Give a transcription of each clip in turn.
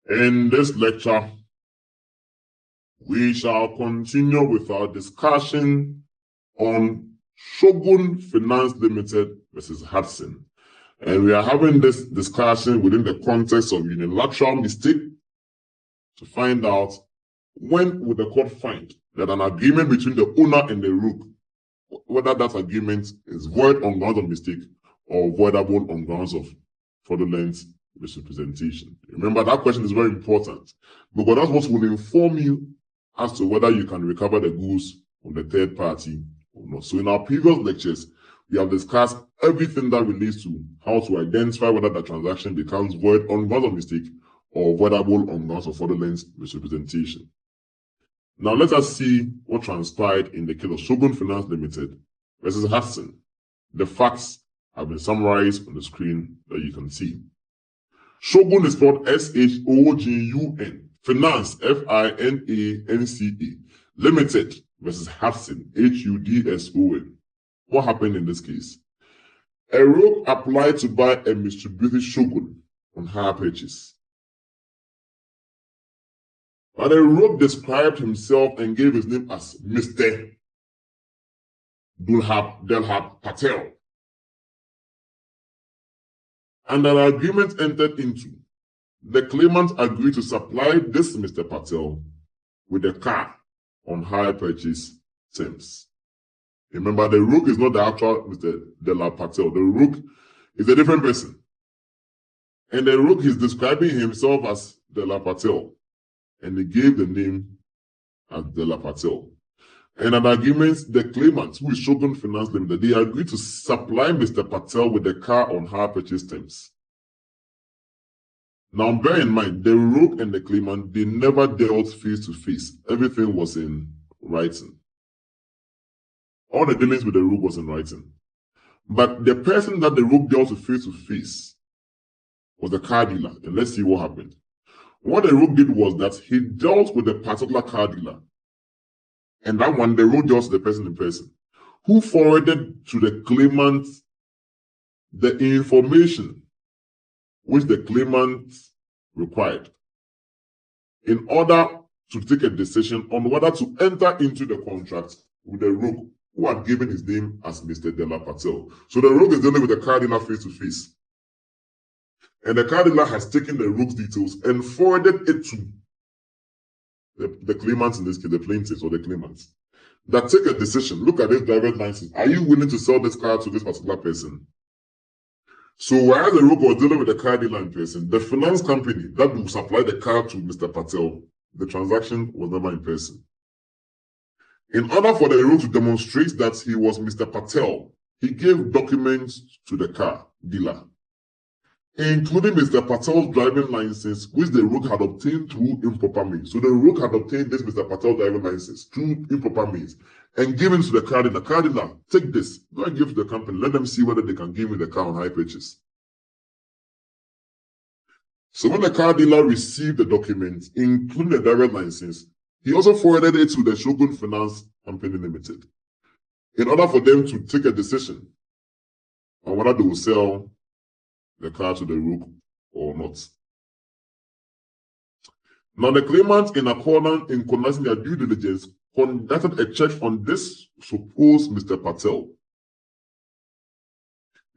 In this lecture, we shall continue with our discussion on Shogun Finance Limited versus Hudson. And we are having this discussion within the context of unilateral mistake to find out when would the court find that an agreement between the owner and the rook, whether that agreement is void on grounds of mistake or voidable on grounds of fraudulent misrepresentation. Remember, that question is very important because that's what will inform you as to whether you can recover the goods from the third party or not. So in our previous lectures, we have discussed everything that relates to how to identify whether the transaction becomes void on grounds of mistake or voidable on grounds of fraudulent misrepresentation. Now let us see what transpired in the case of Shogun Finance Limited versus Hudson. The facts have been summarized on the screen that you can see. Shogun is spelled S-H-O-G-U-N. Finance, F-I-N-A-N-C-E. Limited versus Hudson, H-U-D-S-O-N. What happened in this case? A rook applied to buy a Mitsubishi Shogun on hire purchase. But the rook described himself and gave his name as Mr. Delhab Patel. And an agreement entered into. The claimant agreed to supply this Mr. Patel with a car on hire purchase terms. Remember, the rook is not the actual Mr. Delhab Patel. The rook is a different person. And the rook is describing himself as Delhab Patel. And he gave the name as Delhab Patel. And an agreement, the claimant, who is Shogun Finance Limited, they agreed to supply Mr. Patel with the car on hire purchase terms. Now, bear in mind, the rook and the claimant, they never dealt face to face. Everything was in writing. All the dealings with the rook was in writing. But the person that the rook dealt with face to face was the car dealer. And let's see what happened. What the rook did was that he dealt with a particular car dealer. And that one, the rook dealt with the person in person, who forwarded to the claimant the information which the claimant required in order to take a decision on whether to enter into the contract with the rook who had given his name as Mr. Delhab Patel. So the rook is dealing with the car dealer face to face. And the car dealer has taken the rook's details and forwarded it to the claimants, in this case, the plaintiffs or the claimants, that take a decision. Look at this driver's license. Are you willing to sell this car to this particular person? So whereas the rook was dealing with the car dealer in person, the finance company that will supply the car to Mr. Patel, the transaction was never in person. In order for the rook to demonstrate that he was Mr. Patel, he gave documents to the car dealer, including Mr. Patel's driving license, which the rook had obtained through improper means. So the rook had obtained this Mr. Patel's driving license through improper means and given to the car dealer. Car dealer, take this, go and give to the company. Let them see whether they can give me the car on hire purchase. So when the car dealer received the documents, including the driving license, he also forwarded it to the Shogun Finance Company Limited in order for them to take a decision on whether they will sell the car to the rook or not. Now the claimant, in accordance in conducting their due diligence, conducted a check on this supposed Mr. Patel.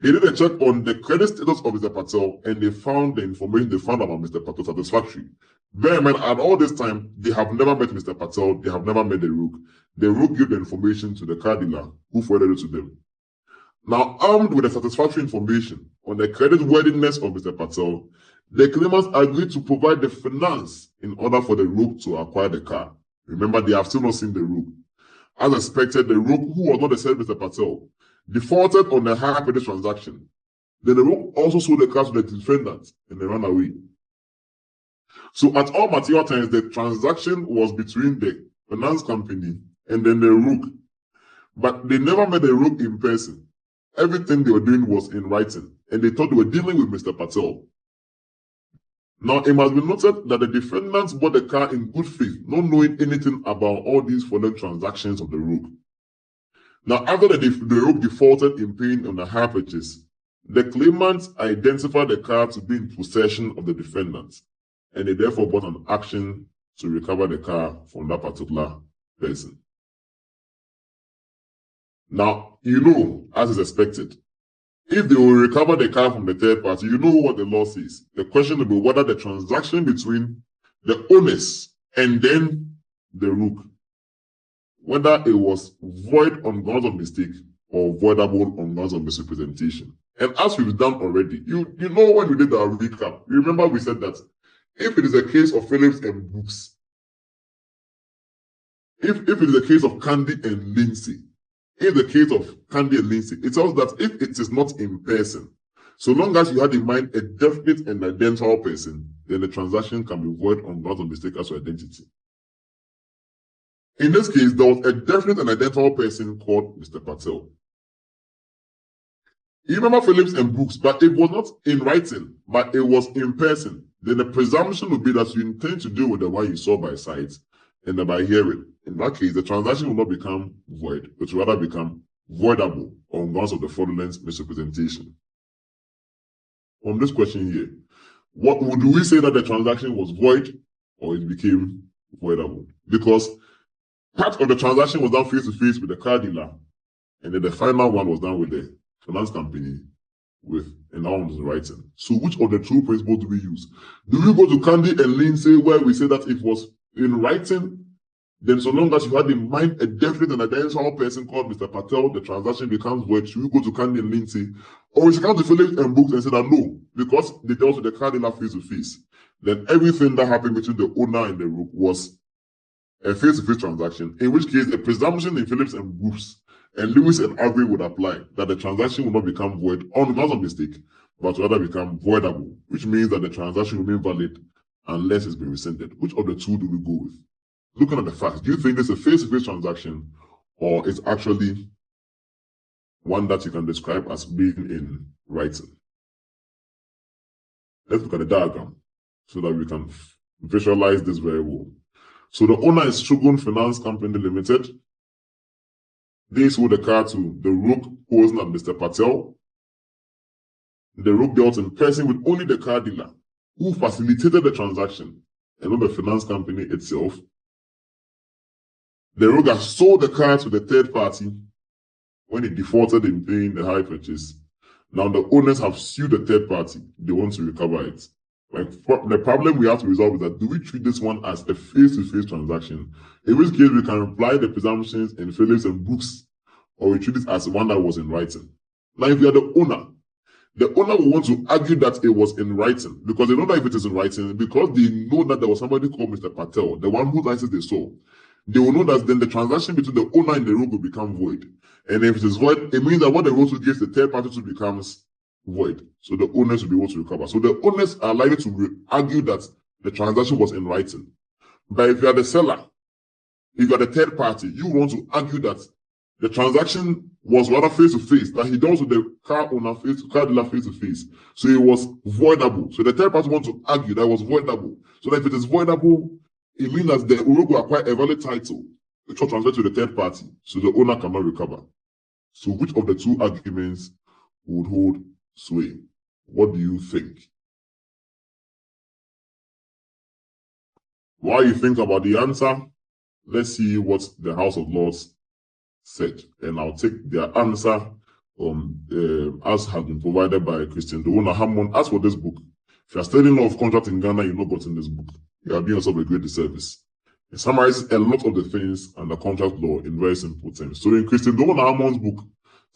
They did a check on the credit status of Mr. Patel and they found the information they found about Mr. Patel satisfactory. Bear in mind, at all this time, they have never met Mr. Patel, they have never met the rook. The rook gave the information to the car dealer who forwarded it to them. Now, armed with the satisfactory information on the credit worthiness of Mr. Patel, the claimants agreed to provide the finance in order for the rook to acquire the car. Remember, they have still not seen the rook. As expected, the rook, who was not the same Mr. Patel, defaulted on the hire purchase transaction. Then the rook also sold the car to the defendant and they ran away. So at all material times, the transaction was between the finance company and then the rook. But they never met the rook in person. Everything they were doing was in writing, and they thought they were dealing with Mr. Patel. Now, it must be noted that the defendants bought the car in good faith, not knowing anything about all these foreign transactions of the rook. Now, after the rook defaulted in paying on the hire purchase, the claimant identified the car to be in possession of the defendants. and they therefore brought an action to recover the car from that particular person. Now, as is expected, if they will recover the car from the third party, you know what the law says. The question will be whether the transaction between the owners and then the rook, whether it was void on grounds of mistake or voidable on grounds of misrepresentation. And as we've done already, you know when we did our recap, you remember we said that if it is a case of Phillips and Brooks, if it is a case of Candy and Lindsay, in the case of Candy and Lindsay, it tells that if it is not in person, so long as you had in mind a definite and identical person, then the transaction can be void on grounds of mistake as to identity. In this case, there was a definite and identical person called Mr. Patel. You remember Phillips and Brooks, but it was not in writing, but it was in person. Then the presumption would be that you intend to deal with the one you saw by sight and by hearing. In that case, the transaction will not become void, it will rather become voidable on grounds of the fraudulent misrepresentation. On this question here, what would we say that the transaction was void or it became voidable? Because part of the transaction was done face to face with the car dealer, and then the final one was done with the finance company and that one was in writing. So which of the two principles do we use? Do we go to Candy and Lindsay where we say that it was in writing? Then so long as you had in mind a definite and identical person called Mr. Patel, the transaction becomes void. Should we go to Candy and Lindsay? Or we should come to Phillips and Brooks and say that no, because they dealt with the car dealer face to face, then everything that happened between the owner and the rook was a face-to-face transaction, in which case the presumption in Phillips and Brooks and Lewis and Avery would apply that the transaction will not become void on grounds of mistake, but rather become voidable, which means that the transaction will remain valid unless it's been rescinded. Which of the two do we go with? Looking at the facts, do you think it's a face-to-face transaction or it's actually one that you can describe as being in writing? Let's look at the diagram so that we can visualize this very well. So the owner is Shogun Finance Company Limited. They sold the car to the rook who was not Mr. Patel. The rook dealt in person with only the car dealer who facilitated the transaction and not the finance company itself. The rook has sold the car to the third party when it defaulted in paying the hire purchase. Now the owners have sued the third party. They want to recover it. The problem we have to resolve is that do we treat this one as a face-to-face transaction? In which case we can apply the presumptions in Phillips and Brooks, or we treat it as one that was in writing. Now if you are the owner will want to argue that it was in writing because they don't know if it is in writing because they know that there was somebody called Mr. Patel, the one whose license they saw. They will know that then the transaction between the owner and the rook will become void. And if it is void, it means that what the rook gives the third party to becomes void. So the owners will be able to recover. So the owners are likely to argue that the transaction was in writing. But if you are the seller, if you are the third party, you want to argue that the transaction was rather face to face, that he dealt with the car dealer face to face. So it was voidable. So the third party wants to argue that it was voidable. So that if it is voidable, it means that the owner will acquire a valid title, which will transfer to the third party. So the owner cannot recover. So which of the two arguments would hold sway? What do you think? While you think about the answer, let's see what the House of Lords said. And I'll take their answer as has been provided by Christian Dowona Hammond. As for this book, if you are studying law of contract in Ghana, you've not gotten this book. You are doing yourself a great disservice. It summarizes a lot of the things under contract law in very simple terms. So in Christian Dowona Hammond's book,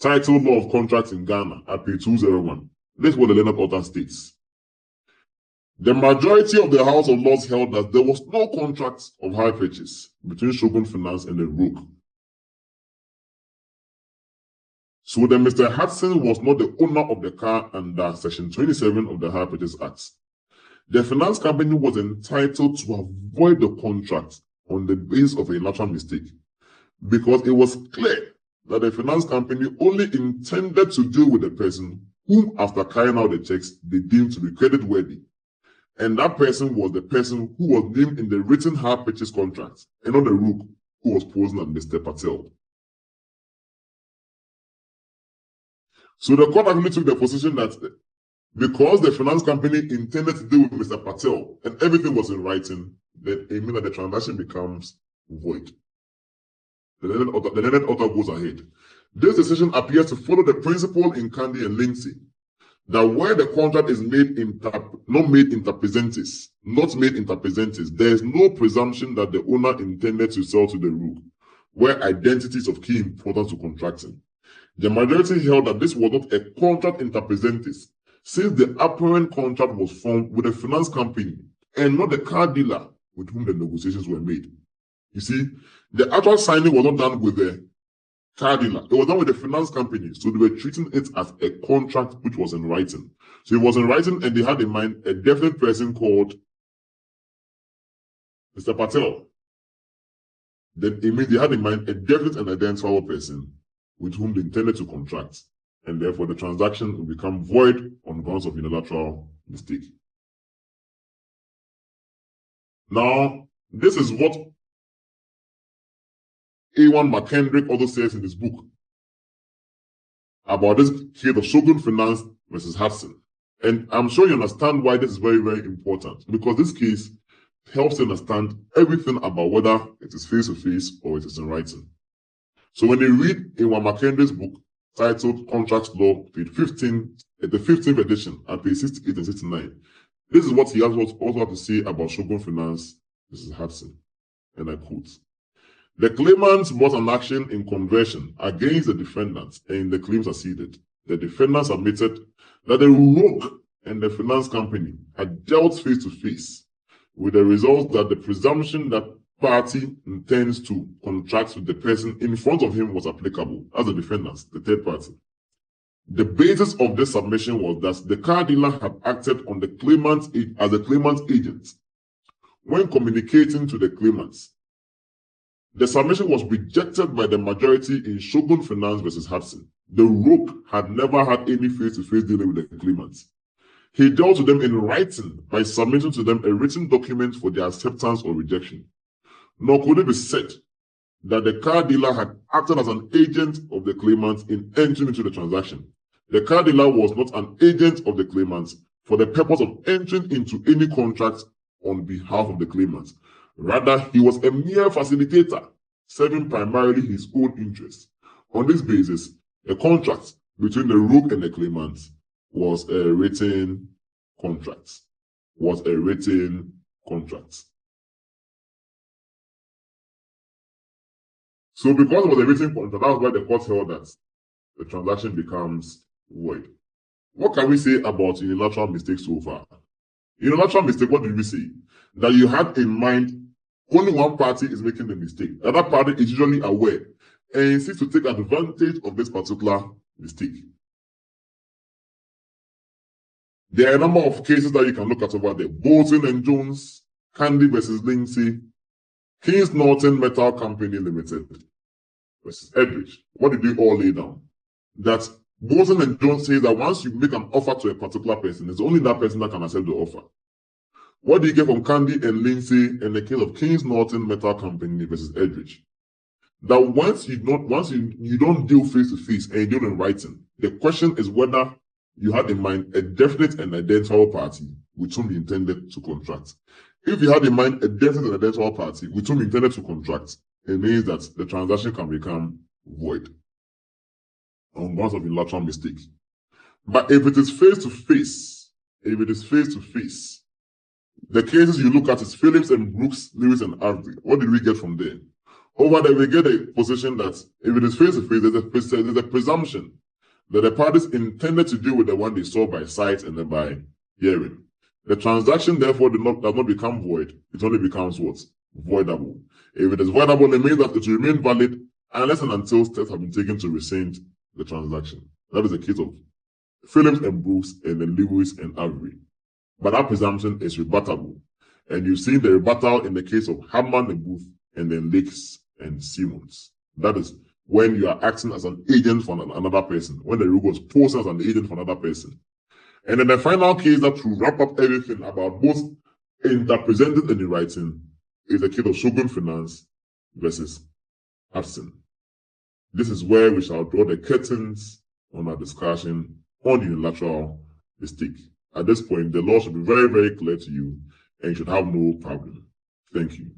titled Law of Contracts in Ghana, at page 201, this is what the learned author states. The majority of the House of Lords held that there was no contract of hire purchase between Shogun Finance and the rook. So then Mr. Hudson was not the owner of the car under Section 27 of the Hire Purchase Act. The finance company was entitled to avoid the contract on the basis of a natural mistake because it was clear that the finance company only intended to deal with the person whom, after carrying out the checks, they deemed to be creditworthy. And that person was the person who was named in the written hire purchase contract, and not the rook who was posing as Mr. Patel. So the court actually took the position that Because the finance company intended to deal with Mr. Patel and everything was in writing, then it means that the transaction becomes void. The learned author goes ahead. This decision appears to follow the principle in Candy and Lindsay that where the contract is not made inter presentis, there is no presumption that the owner intended to sell to the rook, where identity is of key importance to contracting. The majority held that this was not a contract inter presentis, since the apparent contract was formed with a finance company and not the car dealer with whom the negotiations were made. You see, the actual signing was not done with the car dealer. It was done with the finance company. So they were treating it as a contract which was in writing. So it was in writing and they had in mind a definite person called Mr. Patel. Then it means they had in mind a definite and identifiable person with whom they intended to contract. And therefore the transaction will become void on grounds of unilateral mistake. Now, this is what A1 McKendrick also says in his book about this case of Shogun Finance versus Hudson. And I'm sure you understand why this is very, very important, because this case helps you understand everything about whether it is face-to-face or it is in writing. So when you read A1 McKendrick's book titled Contract Law, page 15, the 15th edition, at page 68 and 69, this is what he has also had to say about Shogun Finance versus Hudson. And I quote, "The claimants brought an action in conversion against the defendants and the claims acceded. The defendants admitted that the rook and the finance company had dealt face-to-face, with the result that the presumption that party intends to contract with the person in front of him was applicable as the defendants, the third party. The basis of this submission was that the car dealer had acted on the claimant as a claimant's agent when communicating to the claimants. The submission was rejected by the majority in Shogun Finance versus Hudson. The rook had never had any face-to-face dealing with the claimants. He dealt with them in writing by submitting to them a written document for their acceptance or rejection. Nor could it be said that the car dealer had acted as an agent of the claimants in entering into the transaction. The car dealer was not an agent of the claimants for the purpose of entering into any contract on behalf of the claimants. Rather, he was a mere facilitator, serving primarily his own interests. On this basis, the contract between the rook and the claimants was a written contract. So because it was a written contract, that's why the court held that the transaction becomes void. What can we say about unilateral mistakes so far? Unilateral mistake, what did we say? That you had in mind only one party is making the mistake. The other party is usually aware and seeks to take advantage of this particular mistake. There are a number of cases that you can look at over there. Bolton and Jones, Candy versus Lindsay, Kings Norton Metal Company Limited versus Edridge. What did they all lay down? That Bolton and Jones say that once you make an offer to a particular person, it's only that person that can accept the offer. What do you get from Candy and Lindsay in the case of Kings Norton Metal Company versus Edridge? That once you don't deal face to face and you deal in writing, the question is whether you had in mind a definite and identifiable party with whom you intended to contract. If you had in mind a definite and identifiable party with whom you intended to contract, it means that the transaction can become void on grounds of unilateral mistake. But if it is face to face, the cases you look at is Phillips and Brooks, Lewis and Avery. What did we get from there? Over there, we get a position that if it is face to face, there's a presumption that the parties intended to deal with the one they saw by sight and then by hearing. The transaction, therefore, does not become void. It only becomes what? Voidable. If it is voidable, it means that it will remain valid unless and until steps have been taken to rescind the transaction. That is the case of Phillips and Brooks and then Lewis and Avery. But that presumption is rebuttable. And you've seen the rebuttal in the case of Harman and Booth and then Lakes and Simmons. That is when you are acting as an agent for another person, when the rule was posed as an agent for another person. And then the final case that will wrap up everything about both interpreted and in writing is the case of Shogun Finance versus Hudson. This is where we shall draw the curtains on our discussion on unilateral mistake. At this point, the law should be very, very clear to you and you should have no problem. Thank you.